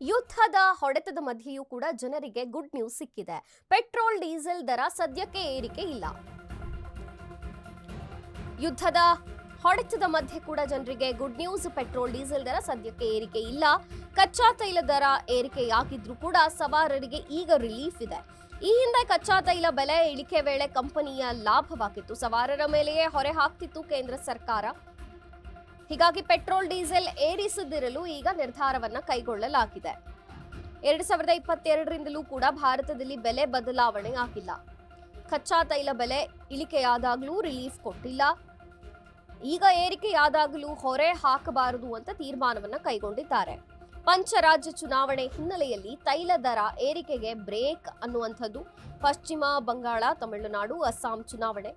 ಯುದ್ಧದ ಹೊಡೆತದ ಮಧ್ಯೆಯೂ ಕೂಡ ಜನರಿಗೆ ಗುಡ್ ನ್ಯೂಸ್ ಸಿಕ್ಕಿದೆ. ಪೆಟ್ರೋಲ್ ಡೀಸೆಲ್ ದರ ಸದ್ಯಕ್ಕೆ ಏರಿಕೆ ಇಲ್ಲ. ಯುದ್ಧದ ಹೊಡೆತದ ಮಧ್ಯೆ ಕೂಡ ಜನರಿಗೆ ಗುಡ್ ನ್ಯೂಸ್. ಪೆಟ್ರೋಲ್ ಡೀಸೆಲ್ ದರ ಸದ್ಯಕ್ಕೆ ಏರಿಕೆ ಇಲ್ಲ. ಕಚ್ಚಾ ತೈಲ ದರ ಏರಿಕೆಯಾಗಿದ್ರೂ ಕೂಡ ಸವಾರರಿಗೆ ಈಗ ರಿಲೀಫ್ ಇದೆ. ಈ ಹಿಂದೆ ಕಚ್ಚಾ ತೈಲ ಬೆಲೆ ಇಳಿಕೆ ವೇಳೆ ಕಂಪನಿಯ ಲಾಭವಾಗಿತ್ತು. ಸವಾರರ ಮೇಲೆಯೇ ಹೊರೆ ಹಾಕ್ತಿತ್ತು ಕೇಂದ್ರ ಸರ್ಕಾರ. ಹೀಗಾಗಿ ಪೆಟ್ರೋಲ್ ಡೀಸೆಲ್ ಏರಿಸದಿರಲು ಈಗ ನಿರ್ಧಾರವನ್ನ ಕೈಗೊಳ್ಳಲಾಗಿದೆ. 2022ರಿಂದಲೂ ಕೂಡ ಭಾರತದಲ್ಲಿ ಬೆಲೆ ಬದಲಾವಣೆ ಆಗಿಲ್ಲ. ಕಚ್ಚಾ ತೈಲ ಬೆಲೆ ಇಳಿಕೆಯಾದಾಗಲೂ ರಿಲೀಫ್ ಕೊಟ್ಟಿಲ್ಲ. ಈಗ ಏರಿಕೆಯಾದಾಗಲೂ ಹೊರೆ ಹಾಕಬಾರದು ಅಂತ ತೀರ್ಮಾನವನ್ನ ಕೈಗೊಂಡಿದ್ದಾರೆ. ಪಂಚರಾಜ್ಯ ಚುನಾವಣೆ ಹಿನ್ನೆಲೆಯಲ್ಲಿ ತೈಲ ದರ ಏರಿಕೆಗೆ ಬ್ರೇಕ್ ಅನ್ನುವಂಥದ್ದು. ಪಶ್ಚಿಮ ಬಂಗಾಳ, ತಮಿಳುನಾಡು, ಅಸ್ಸಾಂ ಚುನಾವಣೆ.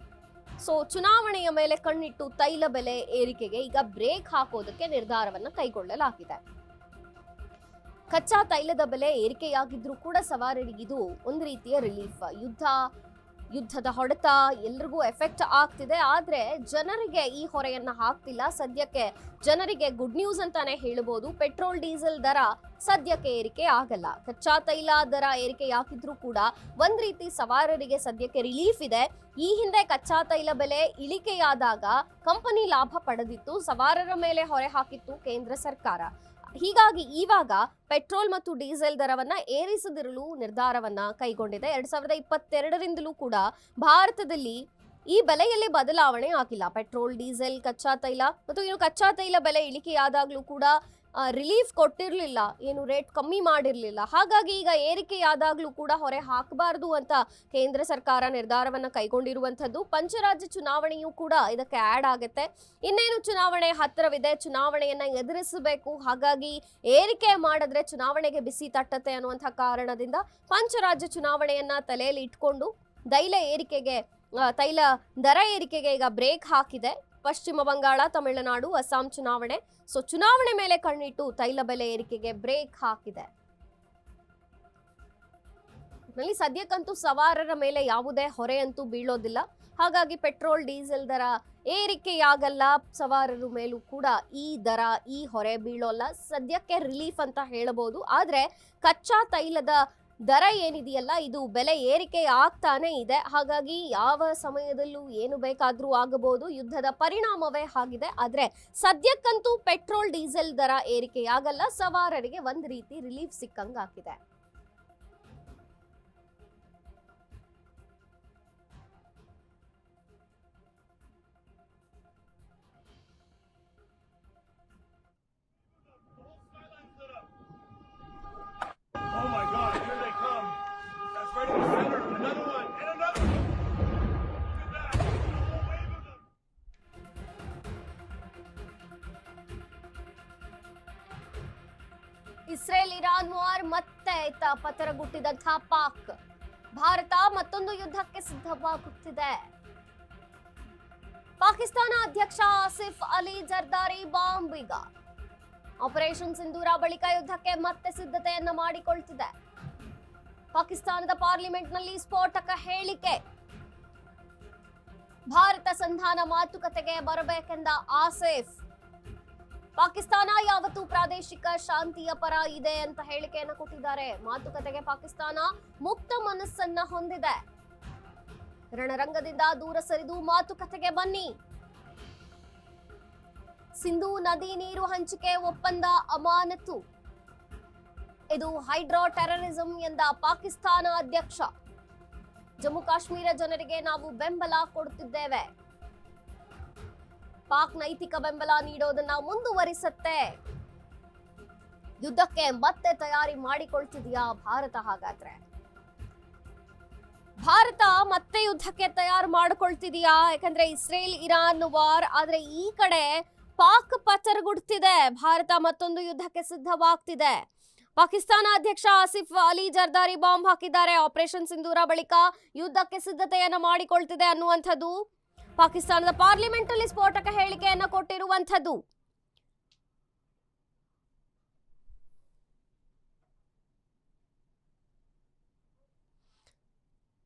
ಚುನಾವಣೆಯ ಮೇಲೆ ಕಣ್ಣಿಟ್ಟು ತೈಲ ಬೆಲೆ ಏರಿಕೆಗೆ ಈಗ ಬ್ರೇಕ್ ಹಾಕೋದಕ್ಕೆ ನಿರ್ಧಾರವನ್ನ ಕೈಗೊಳ್ಳಲಾಗಿದೆ. ಕಚ್ಚಾ ತೈಲದ ಬೆಲೆ ಏರಿಕೆಯಾಗಿದ್ರೂ ಕೂಡ ಸವಾರರಿಗಿದು ಒಂದು ರೀತಿಯ ರಿಲೀಫ್. ಯುದ್ಧದ ಹೊಡೆತ ಎಲ್ರಿಗೂ ಎಫೆಕ್ಟ್ ಆಗ್ತಿದೆ, ಆದ್ರೆ ಜನರಿಗೆ ಈ ಹೊರೆಯನ್ನ ಹಾಕ್ತಿಲ್ಲ. ಸದ್ಯಕ್ಕೆ ಜನರಿಗೆ ಗುಡ್ ನ್ಯೂಸ್ ಅಂತಾನೆ ಹೇಳಬಹುದು. ಪೆಟ್ರೋಲ್ ಡೀಸೆಲ್ ದರ ಸದ್ಯಕ್ಕೆ ಏರಿಕೆ ಆಗಲ್ಲ. ಕಚ್ಚಾ ತೈಲ ದರ ಏರಿಕೆಯಾಗಿದ್ರೂ ಕೂಡ ಒಂದ್ ರೀತಿ ಸವಾರರಿಗೆ ಸದ್ಯಕ್ಕೆ ರಿಲೀಫ್ ಇದೆ. ಈ ಹಿಂದೆ ಕಚ್ಚಾ ತೈಲ ಬೆಲೆ ಇಳಿಕೆಯಾದಾಗ ಕಂಪನಿ ಲಾಭ ಪಡೆದಿತ್ತು, ಸವಾರರ ಮೇಲೆ ಹೊರೆ ಹಾಕಿತ್ತು ಕೇಂದ್ರ ಸರ್ಕಾರ. ಹೀಗಾಗಿ ಇವಾಗ ಪೆಟ್ರೋಲ್ ಮತ್ತು ಡೀಸೆಲ್ ದರವನ್ನ ಏರಿಸದಿರಲು ನಿರ್ಧಾರವನ್ನ ಕೈಗೊಂಡಿದೆ. 2022ರಿಂದಲೂ ಕೂಡ ಭಾರತದಲ್ಲಿ ಈ ಬೆಲೆಯಲ್ಲಿ ಬದಲಾವಣೆ ಆಗಿಲ್ಲ. ಪೆಟ್ರೋಲ್, ಡೀಸೆಲ್, ಕಚ್ಚಾ ತೈಲ ಮತ್ತು ಇನ್ನು ಕಚ್ಚಾ ತೈಲ ಬೆಲೆ ಇಳಿಕೆಯಾದಾಗಲೂ ಕೂಡ ರಿಲೀಫ್ ಕೊಟ್ಟಿರಲಿಲ್ಲ, ಏನು ರೇಟ್ ಕಮ್ಮಿ ಮಾಡಿರಲಿಲ್ಲ. ಹಾಗಾಗಿ ಈಗ ಏರಿಕೆಯಾದಾಗಲೂ ಕೂಡ ಹೊರೆ ಹಾಕಬಾರದು ಅಂತ ಕೇಂದ್ರ ಸರ್ಕಾರ ನಿರ್ಧಾರವನ್ನ ಕೈಗೊಂಡಿರುವಂಥದ್ದು. ಪಂಚರಾಜ್ಯ ಚುನಾವಣೆಯೂ ಕೂಡ ಇದಕ್ಕೆ ಆ್ಯಡ್ ಆಗುತ್ತೆ. ಇನ್ನೇನು ಚುನಾವಣೆ ಹತ್ತಿರವಿದೆ, ಚುನಾವಣೆಯನ್ನ ಎದುರಿಸಬೇಕು. ಹಾಗಾಗಿ ಏರಿಕೆ ಮಾಡಿದ್ರೆ ಚುನಾವಣೆಗೆ ಬಿಸಿ ತಟ್ಟತ್ತೆ ಅನ್ನುವಂಥ ಕಾರಣದಿಂದ ಪಂಚರಾಜ್ಯ ಚುನಾವಣೆಯನ್ನ ತಲೆಯಲ್ಲಿ ಇಟ್ಕೊಂಡು ತೈಲ ದರ ಏರಿಕೆಗೆ ಈಗ ಬ್ರೇಕ್ ಹಾಕಿದೆ. ಪಶ್ಚಿಮ ಬಂಗಾಳ, ತಮಿಳುನಾಡು, ಅಸ್ಸಾಂ ಚುನಾವಣೆ. ಚುನಾವಣೆ ಮೇಲೆ ಕಣ್ಣಿಟ್ಟು ತೈಲ ಬೆಲೆ ಏರಿಕೆಗೆ ಬ್ರೇಕ್ ಹಾಕಿದೆ. ಸದ್ಯಕ್ಕಂತೂ ಸವಾರರ ಮೇಲೆ ಯಾವುದೇ ಹೊರೆ ಅಂತೂ ಬೀಳೋದಿಲ್ಲ. ಹಾಗಾಗಿ ಪೆಟ್ರೋಲ್, ಡೀಸೆಲ್ ದರ ಏರಿಕೆಯಾಗಲ್ಲ. ಸವಾರರ ಮೇಲೂ ಕೂಡ ಈ ಹೊರೆ ಬೀಳೋಲ್ಲ. ಸದ್ಯಕ್ಕೆ ರಿಲೀಫ್ ಅಂತ ಹೇಳಬಹುದು. ಆದ್ರೆ ಕಚ್ಚಾ ತೈಲದ ದರ ಏನಿದೆಯಲ್ಲ, ಇದು ಬೆಲೆ ಏರಿಕೆ ಆಗ್ತಾನೆ ಇದೆ. ಹಾಗಾಗಿ ಯಾವ ಸಮಯದಲ್ಲೂ ಏನು ಬೇಕಾದ್ರೂ ಆಗಬಹುದು. ಯುದ್ಧದ ಪರಿಣಾಮವೇ ಆಗಿದೆ. ಆದ್ರೆ ಸದ್ಯಕ್ಕಂತೂ ಪೆಟ್ರೋಲ್, ಡೀಸೆಲ್ ದರ ಏರಿಕೆಯಾಗಲ್ಲ. ಸವಾರರಿಗೆ ಒಂದ್ ರೀತಿ ರಿಲೀಫ್ ಸಿಕ್ಕಂಗಾಗಿದೆ. ಇಸ್ರೇಲ್ ಇರಾನ್ ವಾರ್ ಮತ್ತೆ ಪತರಗುಟ್ಟಿದಂತಹ ಪಾಕ್. ಭಾರತ ಮತ್ತೊಂದು ಯುದ್ಧಕ್ಕೆ ಸಿದ್ಧವಾಗುತ್ತಿದೆ. ಪಾಕಿಸ್ತಾನ ಅಧ್ಯಕ್ಷ ಆಸಿಫ್ ಅಲಿ ಜರ್ದಾರಿ ಬಾಂಬ್ ಈಗ ಆಪರೇಷನ್ ಸಿಂಧೂರ ಬಳಿಕ ಯುದ್ಧಕ್ಕೆ ಮತ್ತೆ ಸಿದ್ಧತೆಯನ್ನ ಮಾಡಿಕೊಳ್ತಿದೆ. ಪಾಕಿಸ್ತಾನದ ಪಾರ್ಲಿಮೆಂಟ್ನಲ್ಲಿ ಸ್ಫೋಟಕ ಹೇಳಿಕೆ. ಭಾರತ ಸಂಧಾನ ಮಾತುಕತೆಗೆ ಬರಬೇಕೆಂದ ಆಸಿಫ್. ಪಾಕಿಸ್ತಾನ ಯಾವತ್ತೂ ಪ್ರಾದೇಶಿಕ ಶಾಂತಿಯ ಪರ ಇದೆ ಅಂತ ಹೇಳಿಕೆಯನ್ನು ಕೊಟ್ಟಿದ್ದಾರೆ. ಮಾತುಕತೆಗೆ ಪಾಕಿಸ್ತಾನ ಮುಕ್ತ ಮನಸ್ಸನ್ನ ಹೊಂದಿದೆ. ರಣರಂಗದಿಂದ ದೂರ ಸರಿದು ಮಾತುಕತೆಗೆ ಬನ್ನಿ. ಸಿಂಧೂ ನದಿ ನೀರು ಹಂಚಿಕೆ ಒಪ್ಪಂದ ಅಮಾನತು. ಇದು ಹೈಡ್ರೋ ಟೆರರಿಸಂ ಎಂದ ಪಾಕಿಸ್ತಾನ ಅಧ್ಯಕ್ಷ. ಜಮ್ಮು ಕಾಶ್ಮೀರ ಜನರಿಗೆ ನಾವು ಬೆಂಬಲ ಕೊಡುತ್ತಿದ್ದೇವೆ. ಪಾಕ್ ನೈತಿಕ ಬೆಂಬಲ ನೀಡೋದನ್ನ ಮುಂದುವರಿಸುತ್ತೆ. ಯುದ್ಧಕ್ಕೆ ಮತ್ತೆ ತಯಾರಿ ಮಾಡಿಕೊಳ್ತಿದೆಯಾ ಭಾರತ? ಹಾಗಾದ್ರೆ ಭಾರತ ಮತ್ತೆ ಯುದ್ಧಕ್ಕೆ ತಯಾರು ಮಾಡಿಕೊಳ್ತಿದೆಯಾ? ಯಾಕಂದ್ರೆ ಇಸ್ರೇಲ್ ಇರಾನ್ ವಾರ್, ಆದ್ರೆ ಈ ಕಡೆ ಪಾಕ್ ಪತರಗುಡ್ತಿದೆ. ಭಾರತ ಮತ್ತೊಂದು ಯುದ್ಧಕ್ಕೆ ಸಿದ್ಧವಾಗ್ತಿದೆ. ಪಾಕಿಸ್ತಾನ ಅಧ್ಯಕ್ಷ ಆಸಿಫ್ ಅಲಿ ಜರ್ದಾರಿ ಬಾಂಬ್ ಹಾಕಿದ್ದಾರೆ. ಆಪರೇಷನ್ ಸಿಂಧೂರ ಬಳಿಕ ಯುದ್ಧಕ್ಕೆ ಸಿದ್ಧತೆಯನ್ನ ಮಾಡಿಕೊಳ್ತಿದೆ ಅನ್ನುವಂಥದ್ದು ಪಾಕಿಸ್ತಾನದ ಪಾರ್ಲಿಮೆಂಟ್ ಅಲ್ಲಿ ಸ್ಫೋಟಕ ಹೇಳಿಕೆಯನ್ನ ಕೊಟ್ಟಿರುವಂಥದ್ದು.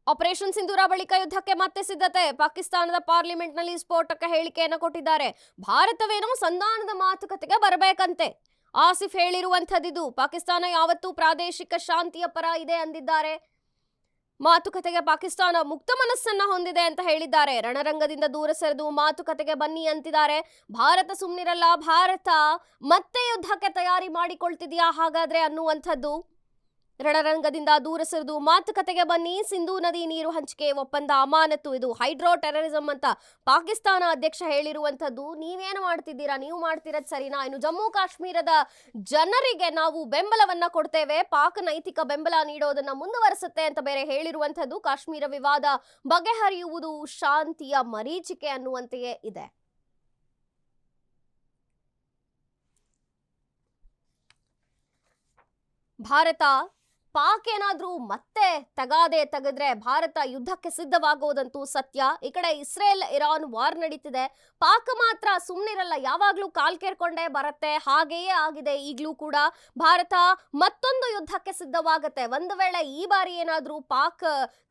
ಆಪರೇಷನ್ ಸಿಂಧೂರ ಬಳಿಕ ಯುದ್ಧಕ್ಕೆ ಮತ್ತೆ ಸಿದ್ಧತೆ. ಪಾಕಿಸ್ತಾನದ ಪಾರ್ಲಿಮೆಂಟ್ನಲ್ಲಿ ಸ್ಫೋಟಕ ಹೇಳಿಕೆಯನ್ನು ಕೊಟ್ಟಿದ್ದಾರೆ. ಭಾರತವೇನೋ ಸಂಧಾನದ ಮಾತುಕತೆಗೆ ಬರಬೇಕಂತೆ, ಆಸಿಫ್ ಹೇಳಿರುವಂಥದ್ದಿದು. ಪಾಕಿಸ್ತಾನ ಯಾವತ್ತೂ ಪ್ರಾದೇಶಿಕ ಶಾಂತಿಯ ಪರ ಇದೆ ಅಂದಿದ್ದಾರೆ. ಮಾತುಕತೆಗೆ ಪಾಕಿಸ್ತಾನ ಮುಕ್ತ ಮನಸ್ಸನ್ನ ಹೊಂದಿದೆ ಅಂತ ಹೇಳಿದ್ದಾರೆ. ರಣರಂಗದಿಂದ ದೂರ ಸರಿದು ಮಾತುಕತೆಗೆ ಬನ್ನಿ ಅಂತಿದ್ದಾರೆ. ಭಾರತ ಸುಮ್ಮನಿರಲ್ಲ, ಭಾರತ ಮತ್ತೆ ಯುದ್ಧಕ್ಕೆ ತಯಾರಿ ಮಾಡಿಕೊಳ್ತಿದ್ಯಾ ಹಾಗಾದ್ರೆ ಅನ್ನುವಂಥದ್ದು. ರಣರಂಗದಿಂದ ದೂರ ಸರಿದು ಮಾತುಕತೆಗೆ ಬನ್ನಿ, ಸಿಂಧೂ ನದಿ ನೀರು ಹಂಚಿಕೆ ಒಪ್ಪಂದ ಅಮಾನತು, ಇದು ಹೈಡ್ರೋ ಟೆರರಿಸಂ ಅಂತ ಪಾಕಿಸ್ತಾನ ಅಧ್ಯಕ್ಷ ಹೇಳಿರುವಂಥದ್ದು. ನೀವೇನು ಮಾಡ್ತಿದ್ದೀರಾ? ನೀವು ಮಾಡ್ತಿರೋದು ಸರಿನಾ? ಇನ್ನು ಜಮ್ಮು ಕಾಶ್ಮೀರದ ಜನರಿಗೆ ನಾವು ಬೆಂಬಲವನ್ನ ಕೊಡ್ತೇವೆ, ಪಾಕ್ ನೈತಿಕ ಬೆಂಬಲ ನೀಡೋದನ್ನ ಮುಂದುವರಿಸುತ್ತೆ ಅಂತ ಬೇರೆ ಹೇಳಿರುವಂಥದ್ದು. ಕಾಶ್ಮೀರ ವಿವಾದ ಬಗೆಹರಿಯುವುದು ಶಾಂತಿಯ ಮರೀಚಿಕೆ ಅನ್ನುವಂತೆಯೇ ಇದೆ. ಭಾರತ ಪಾಕ್ ಏನಾದ್ರೂ ಮತ್ತೆ ತಗಾದೆ ತೆಗೆದ್ರೆ ಭಾರತ ಯುದ್ಧಕ್ಕೆ ಸಿದ್ಧವಾಗೋದಂತೂ ಸತ್ಯ. ಈ ಕಡೆ ಇಸ್ರೇಲ್ ಇರಾನ್ ವಾರ್ ನಡೀತಿದೆ. ಪಾಕ್ ಮಾತ್ರ ಸುಮ್ಮನಿರಲ್ಲ, ಯಾವಾಗ್ಲೂ ಕಾಲ್ ಕೇರ್ಕೊಂಡೇ ಬರುತ್ತೆ. ಹಾಗೆಯೇ ಆಗಿದೆ ಈಗಲೂ ಕೂಡ. ಭಾರತ ಮತ್ತೊಂದು ಯುದ್ಧಕ್ಕೆ ಸಿದ್ಧವಾಗುತ್ತೆ. ಒಂದು ವೇಳೆ ಈ ಬಾರಿ ಏನಾದ್ರೂ ಪಾಕ್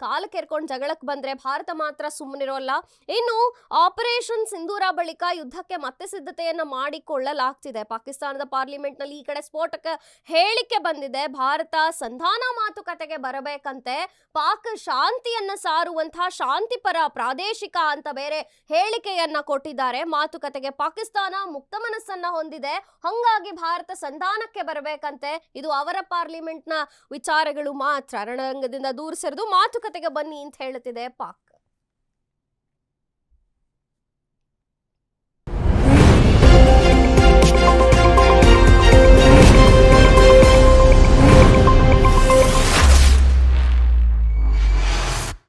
ಕಾಲ್ ಕೇರ್ಕೊಂಡು ಜಗಳಕ್ಕೆ ಬಂದ್ರೆ ಭಾರತ ಮಾತ್ರ ಸುಮ್ಮನಿರೋಲ್ಲ. ಇನ್ನು ಆಪರೇಷನ್ ಸಿಂಧೂರ ಬಳಿಕ ಯುದ್ಧಕ್ಕೆ ಮತ್ತೆ ಸಿದ್ಧತೆಯನ್ನ ಮಾಡಿಕೊಳ್ಳಲಾಗ್ತಿದೆ. ಪಾಕಿಸ್ತಾನದ ಪಾರ್ಲಿಮೆಂಟ್ ನಲ್ಲಿ ಈ ಕಡೆ ಸ್ಫೋಟಕ ಹೇಳಿಕೆ ಬಂದಿದೆ. ಭಾರತ ಸಂಧಾನ ಮಾತುಕತೆಗೆ ಬರಬೇಕಂತೆ, ಪಾಕ್ ಶಾಂತಿಯನ್ನ ಸಾರುವಂತಹ ಶಾಂತಿಪರ ಪ್ರಾದೇಶಿಕ ಅಂತ ಬೇರೆ ಹೇಳಿಕೆಯನ್ನ ಕೊಟ್ಟಿದ್ದಾರೆ. ಮಾತುಕತೆಗೆ ಪಾಕಿಸ್ತಾನ ಮುಕ್ತ ಮನಸ್ಸನ್ನ ಹೊಂದಿದೆ, ಹಂಗಾಗಿ ಭಾರತ ಸಂಧಾನಕ್ಕೆ ಬರಬೇಕಂತೆ. ಇದು ಅವರ ಪಾರ್ಲಿಮೆಂಟ್ನ ವಿಚಾರಗಳು ಮಾತ್ರ. ರಣರಂಗದಿಂದ ದೂರ ಸರಿದು ಮಾತುಕತೆಗೆ ಬನ್ನಿ ಅಂತ ಹೇಳುತ್ತಿದೆ ಪಾಕ್.